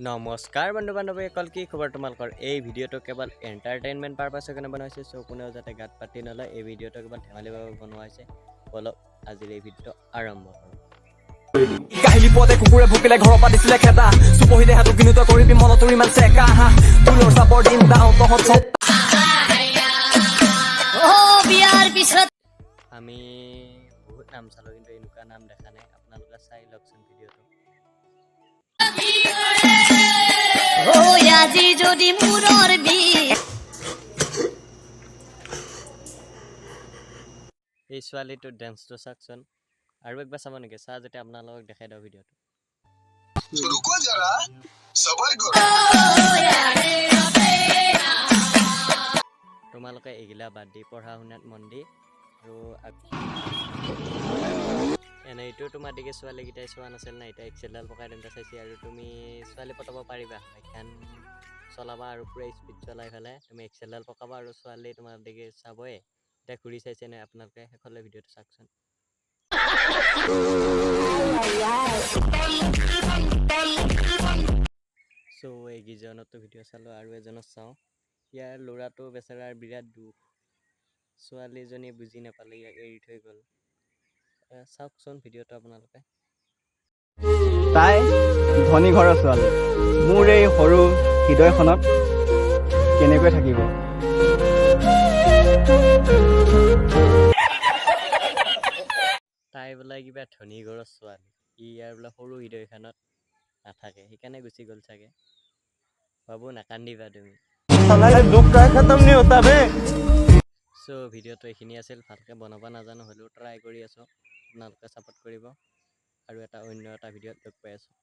নমস্কাৰ বন্ধু বান্ধৱীসকল, কি খবৰ তোমালোকৰ? এই ভিডিঅ'টো কেৱল এণ্টাৰটেইনমেণ্ট পাৰপাছৰ কাৰণে বনোৱা হৈছে। চ' কোনেও যাতে গাত পাতি নলয়, এই ভিডিঅ'টো কেৱল ধেমালিৰ বাবে বনোৱা হৈছে। বলক আজিৰ এই ভিডিঅ'টো আৰম্ভ কৰোঁ। কাহিলি পুৱাতে কুকুৰে ভুকিলে ঘৰৰ পৰা দিছিলে খেদা চুপহি দেহাটো কিন্তু তই কৰিবি মনত তোৰ ইমান চেকা হা ফুলৰ চাপৰ দিন দাও তহঁত চব আমি বহুত নাম চালোঁ, কিন্তু এনেকুৱা নাম দেখা নাই। আপোনালোকে চাই লওকচোন ভিডিঅ'টো। এই ছোৱালীটোৰ ডেন্সটো চাওকচোন। আৰু একবাৰ চাব নেকি? চাহ যেতিয়া আপোনালোকক দেখাই দিওঁ ভিডিঅ'টো। তোমালোকে এইগিলা বাদ দি পঢ়া শুনাত মন দি আৰু এনেইতো তোমাৰ দিকে ছোৱালীকেইটাই চোৱা নাছিল না, এতিয়া এক্সেলডাল পকাই দিওঁতে চাইছে। আৰু তুমি ছোৱালী পতাব পাৰিবা, বাইকখন চলাবা আৰু পুৰা স্পীড চলাই পেলাই তুমি এক্সেলডাল পকাবা আৰু ছোৱালী তোমাৰ দিকে চাবই। এতিয়া ঘূৰি চাইছে নে আপোনালোকে? শেষলৈ ভিডিঅ'টো চাওকচোন। চ' এইকেইজনতো ভিডিঅ' চালোঁ, আৰু এজনত চাওঁ। ইয়াৰ ল'ৰাটো বেচেৰাৰ বিৰাট দুখ, ছোৱালীজনীয়ে বুজি নাপালে, ইয়াক এৰি থৈ গ'ল। চাওকচোন ভিডিঅ'টো আপোনালোকে। তাই ধনী ঘৰৰ ছোৱালী, মোৰ এই সৰু হৃদয়খনত কেনেকৈ থাকিব? তাই বোলে কিবা ধনী ঘৰৰ ছোৱালী, ইয়াৰ বোলে সৰু হৃদয়খনত নাথাকে, সেইকাৰণে গুচি গ'ল চাগে। বাবু নাকান্দিবা তুমি। চ' ভিডিঅ'টো এইখিনি আছিল। ভালকৈ বনাব নাজানো, হ'লেও ট্ৰাই কৰি আছোঁ। আপোনালোকে ছাপোৰ্ট কৰিব, আৰু অন্য এটা ভিডিঅ'ত লগ পাই আছোঁ।